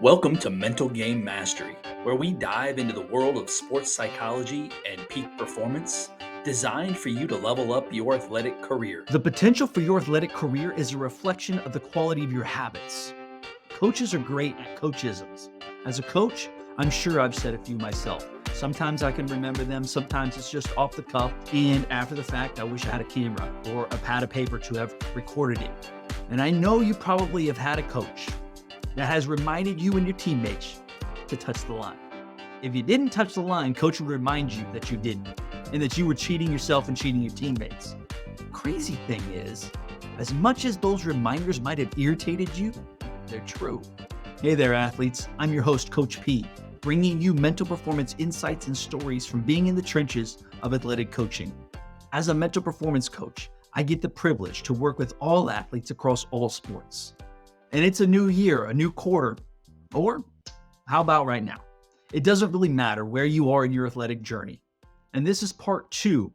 Welcome to Mental Game Mastery, where we dive into the world of sports psychology and peak performance, designed for you to level up your athletic career. The potential for your athletic career is a reflection of the quality of your habits. Coaches are great at coachisms. As a coach, I'm sure I've said a few myself. Sometimes I can remember them, sometimes it's just off the cuff, and after the fact, I wish I had a camera or a pad of paper to have recorded it. And I know you probably have had a coach that has reminded you and your teammates to touch the line. If you didn't touch the line, coach would remind you that you didn't, and that you were cheating yourself and cheating your teammates. Crazy thing is, as much as those reminders might have irritated you, they're true. Hey there, athletes. I'm your host, Coach P, bringing you mental performance insights and stories from being in the trenches of athletic coaching. As a mental performance coach, I get the privilege to work with all athletes across all sports. And it's a new year, a new quarter, or how about right now? It doesn't really matter where you are in your athletic journey. And this is part 2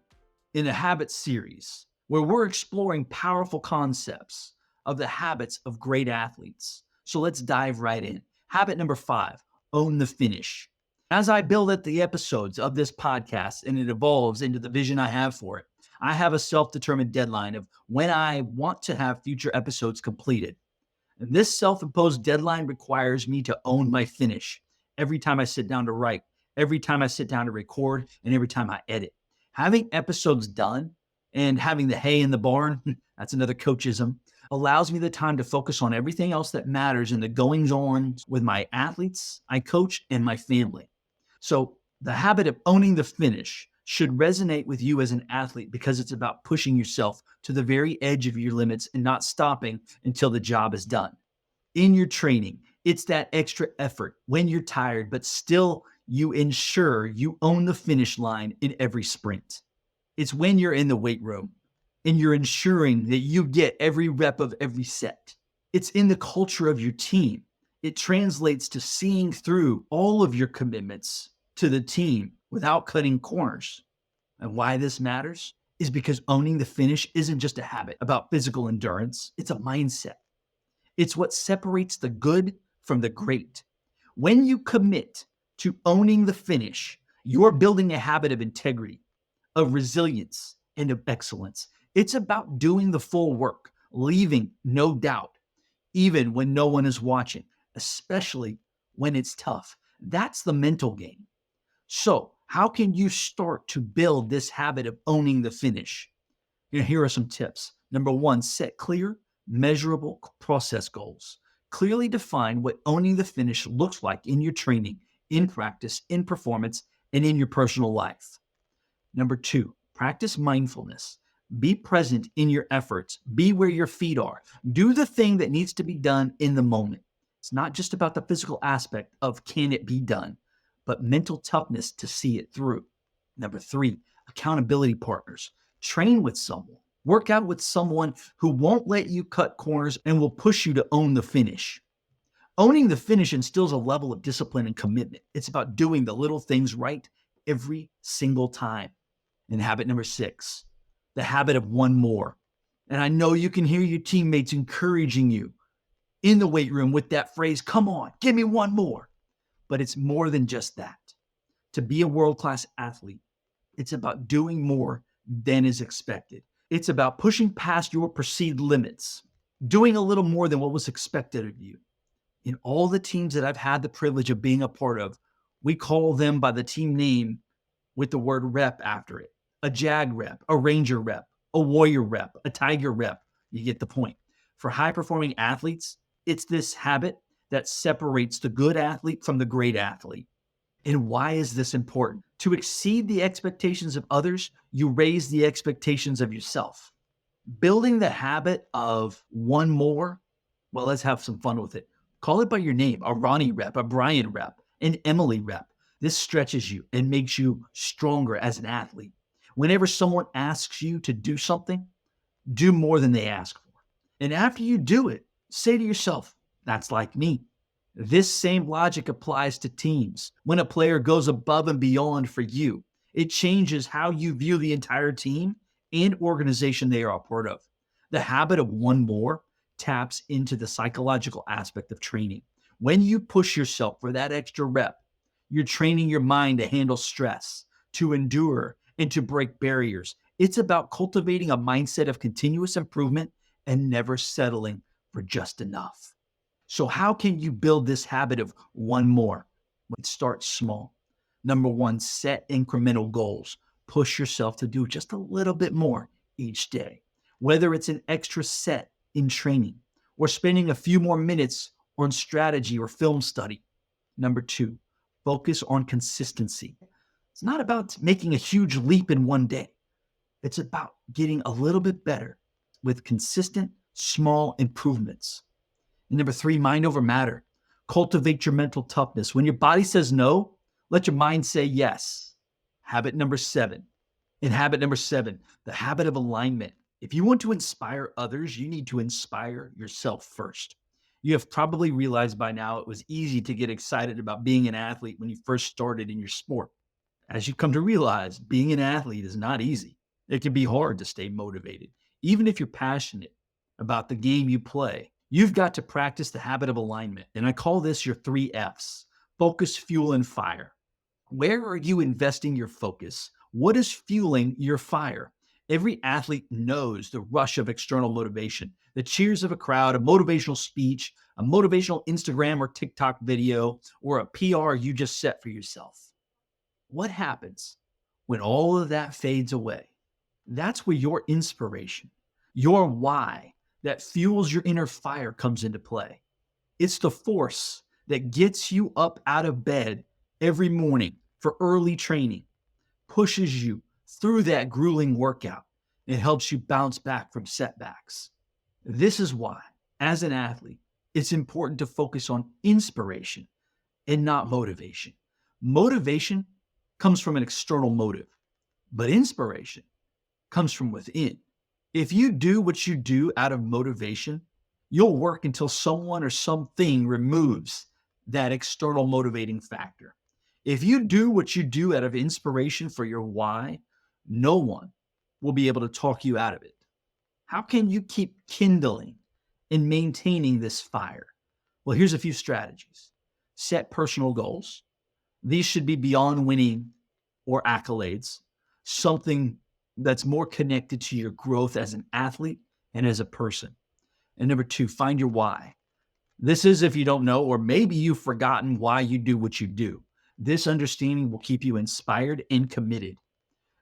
in a habits series where we're exploring powerful concepts of the habits of great athletes. So let's dive right in. Habit number 5, own the finish. As I build up the episodes of this podcast and it evolves into the vision I have for it, I have a self-determined deadline of when I want to have future episodes completed. And this self-imposed deadline requires me to own my finish every time I sit down to write, every time I sit down to record, and every time I edit. Having episodes done and having the hay in the barn, that's another coachism, allows me the time to focus on everything else that matters and the goings on with my athletes, I coach, and my family. So the habit of owning the finish should resonate with you as an athlete because it's about pushing yourself to the very edge of your limits and not stopping until the job is done. In your training, it's that extra effort when you're tired, but still you ensure you own the finish line in every sprint. It's when you're in the weight room and you're ensuring that you get every rep of every set. It's in the culture of your team. It translates to seeing through all of your commitments to the team without cutting corners. And why this matters is because owning the finish isn't just a habit about physical endurance, it's a mindset. It's what separates the good from the great. When you commit to owning the finish, you're building a habit of integrity, of resilience, and of excellence. It's about doing the full work, leaving no doubt, even when no one is watching, especially when it's tough. That's the mental game. So, how can you start to build this habit of owning the finish? Here are some tips. Number 1, set clear, measurable process goals. Clearly define what owning the finish looks like in your training, in practice, in performance, and in your personal life. Number 2, practice mindfulness. Be present in your efforts. Be where your feet are. Do the thing that needs to be done in the moment. It's not just about the physical aspect of can it be done, but mental toughness to see it through. Number 3, accountability partners. Train with someone. Work out with someone who won't let you cut corners and will push you to own the finish. Owning the finish instills a level of discipline and commitment. It's about doing the little things right every single time. And habit number 6, the habit of one more. And I know you can hear your teammates encouraging you in the weight room with that phrase, come on, give me one more. But it's more than just that. To be a world-class athlete, it's about doing more than is expected. It's about pushing past your perceived limits, doing a little more than what was expected of you. In all the teams that I've had the privilege of being a part of, we call them by the team name with the word rep after it. A Jag rep, a Ranger rep, a Warrior rep, a Tiger rep. You get the point. For high-performing athletes, it's this habit that separates the good athlete from the great athlete. And why is this important? To exceed the expectations of others, you raise the expectations of yourself. Building the habit of one more, well, let's have some fun with it. Call it by your name, a Ronnie rep, a Brian rep, an Emily rep. This stretches you and makes you stronger as an athlete. Whenever someone asks you to do something, do more than they ask for. And after you do it, say to yourself, that's like me. This same logic applies to teams. When a player goes above and beyond for you, it changes how you view the entire team and organization they are a part of. The habit of one more taps into the psychological aspect of training. When you push yourself for that extra rep, you're training your mind to handle stress, to endure, and to break barriers. It's about cultivating a mindset of continuous improvement and never settling for just enough. So, how can you build this habit of one more? Let's start small. Number one, set incremental goals. Push yourself to do just a little bit more each day, whether it's an extra set in training or spending a few more minutes on strategy or film study. Number two, focus on consistency. It's not about making a huge leap in one day, it's about getting a little bit better with consistent, small improvements. And number three, mind over matter. Cultivate your mental toughness. When your body says no, let your mind say yes. Habit number seven. In habit number seven, the habit of alignment. If you want to inspire others, you need to inspire yourself first. You have probably realized by now it was easy to get excited about being an athlete when you first started in your sport. As you come to realize, being an athlete is not easy. It can be hard to stay motivated, even if you're passionate about the game you play. You've got to practice the habit of alignment. And I call this your three F's: focus, fuel, and fire. Where are you investing your focus? What is fueling your fire? Every athlete knows the rush of external motivation, the cheers of a crowd, a motivational speech, a motivational Instagram or TikTok video, or a PR you just set for yourself. What happens when all of that fades away? That's where your inspiration, your why that fuels your inner fire comes into play. It's the force that gets you up out of bed every morning for early training, pushes you through that grueling workout, and helps you bounce back from setbacks. This is why, as an athlete, it's important to focus on inspiration and not motivation. Motivation comes from an external motive, but inspiration comes from within. If you do what you do out of motivation, you'll work until someone or something removes that external motivating factor. If you do what you do out of inspiration for your why, no one will be able to talk you out of it. How can you keep kindling and maintaining this fire? Well, here's a few strategies. Set personal goals. These should be beyond winning or accolades, something that's more connected to your growth as an athlete and as a person. And number two, find your why. This is if you don't know, or maybe you've forgotten why you do what you do. This understanding will keep you inspired and committed.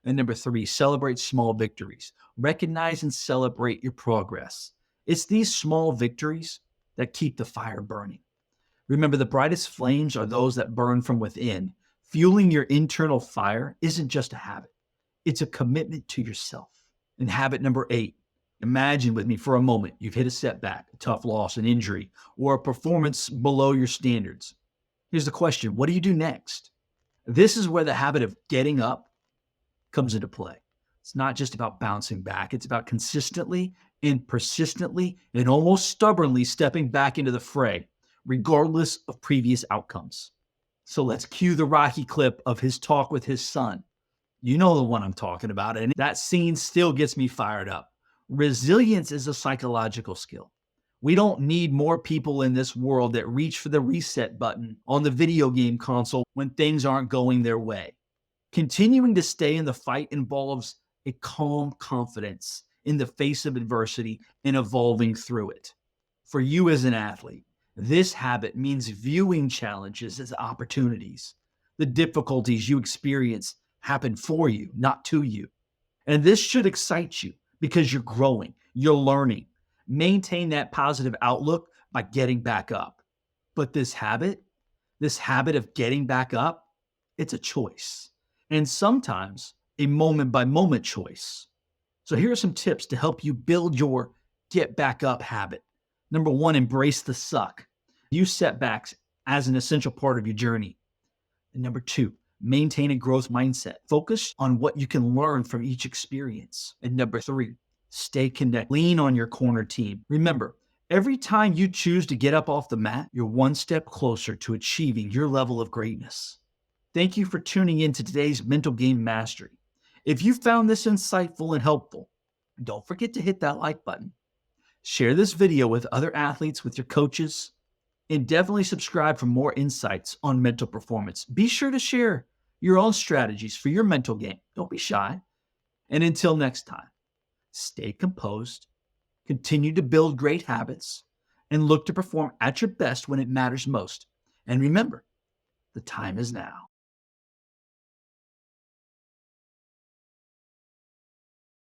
And number three, celebrate small victories. Recognize and celebrate your progress. It's these small victories that keep the fire burning. Remember, the brightest flames are those that burn from within. Fueling your internal fire isn't just a habit, it's a commitment to yourself. And habit number 8, imagine with me for a moment you've hit a setback, a tough loss, an injury, or a performance below your standards. Here's the question: what do you do next? This is where the habit of getting up comes into play. It's not just about bouncing back, it's about consistently and persistently and almost stubbornly stepping back into the fray, regardless of previous outcomes. So let's cue the Rocky clip of his talk with his son. You know the one I'm talking about, and that scene still gets me fired up. Resilience is a psychological skill. We don't need more people in this world that reach for the reset button on the video game console when things aren't going their way. Continuing to stay in the fight involves a calm confidence in the face of adversity and evolving through it. For you as an athlete, this habit means viewing challenges as opportunities. The difficulties you experience happen for you, not to you. And this should excite you because you're growing, you're learning. Maintain that positive outlook by getting back up. But this habit of getting back up, it's a choice. And sometimes a moment by moment choice. So here are some tips to help you build your get back up habit. Number one, embrace the suck. Use setbacks as an essential part of your journey. And number two, maintain a growth mindset. Focus on what you can learn from each experience. And number three, stay connected. Lean on your corner team. Remember, every time you choose to get up off the mat, you're one step closer to achieving your level of greatness. Thank you for tuning in to today's Mental Game Mastery. If you found this insightful and helpful, don't forget to hit that like button. Share this video with other athletes, with your coaches, And definitely subscribe for more insights on mental performance. Be sure to share your own strategies for your mental game. Don't be shy. And until next time, stay composed, continue to build great habits, and look to perform at your best when it matters most. And remember, the time is now.